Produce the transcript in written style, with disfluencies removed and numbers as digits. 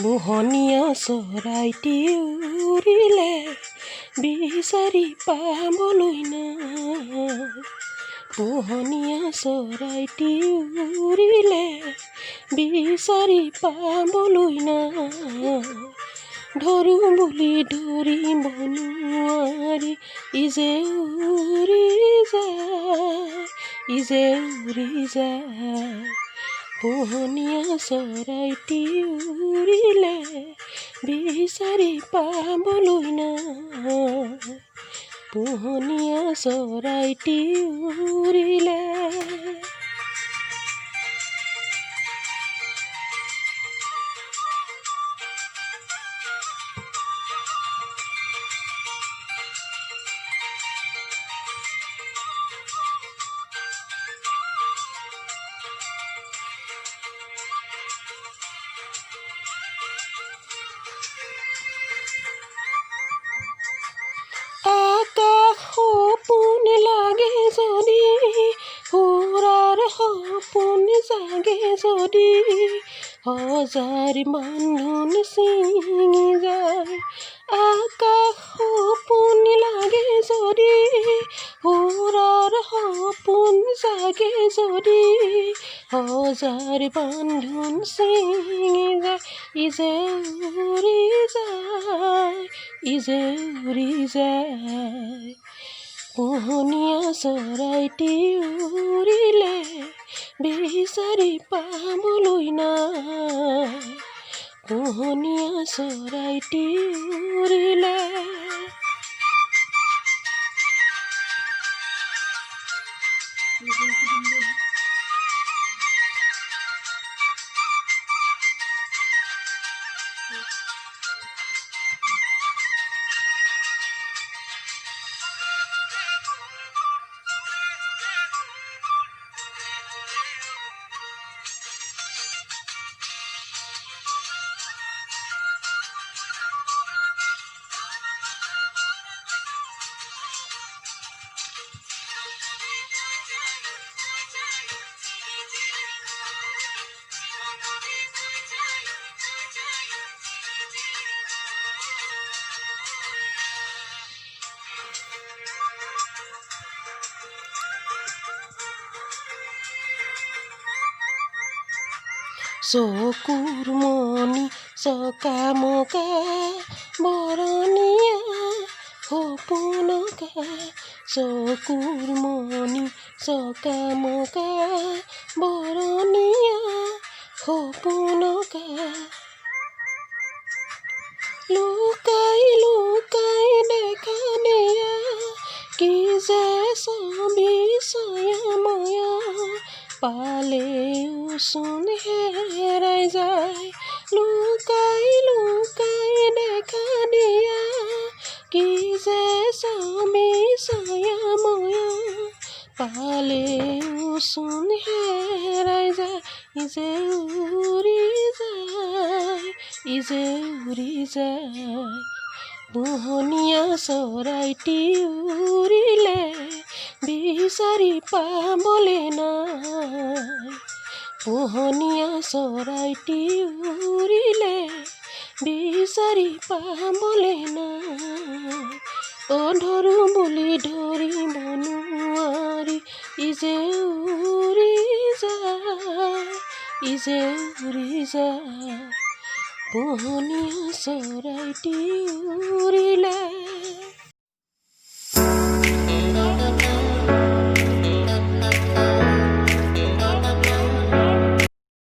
মোহনীয়া চৰাইটি উৰিলে বিচাৰি পাবলৈ নাই। মোহনীয়া চৰাইটি উৰিলে বিচাৰি পাবলৈ নাই। ধৰো বুলি ধৰিব নোৱাৰি ইজে উৰি যায়, ইজে উৰি যায়। পোহনীয়া চৰাইটি উৰিলে বিচাৰি পাবলৈ নাই। পোহনীয়া চৰাইটি উৰিলে। আকাশ সপোন লাগে যদি, সুৰাৰ সপোন জাগে যদি, হাজাৰ বান্ধোন ছিঙি যায়। আকাশ সপোন লাগে যদি, সুৰাৰ সপোন জাগে যদি, হাজাৰ বান্ধোন ছিঙি যায়। ইজে উৰি যায়, ইজে উৰি যায়। পোহনীয়া চৰাইটি উৰিলে বিচাৰি পাবলৈ নাই। পোহনীয়া চৰাইটি উৰিলে। চকুৰ মণি চকামকা বৰণীয়া সপোনকা। চকুৰ মণি চকামকা বৰণীয়া সপোনকা। লুকাই লুকাই দেখা দিয়া কি যে ছবি ছায়াময়া, পালেও চোন হেৰাই যায়। লুকাই লুকাই দেখা দিয়া কি যে ছবি ছায়াময়া, পালেও চোন হেৰাই যায়। ইজে উৰি যায়, ইজে উৰি যায়। পোহনীয়া চৰাইটি উৰিলে বিচাৰি পাবলৈ নাই। পোহনীয়া চৰাইটি উৰিলে বিচাৰি পাবলৈ নাই। ধৰো বুলি ধৰিব নোৱাৰি ইজে উৰি যায়, ইজে উৰি যায়। পোহনীয়া চৰাইটি উৰিলে।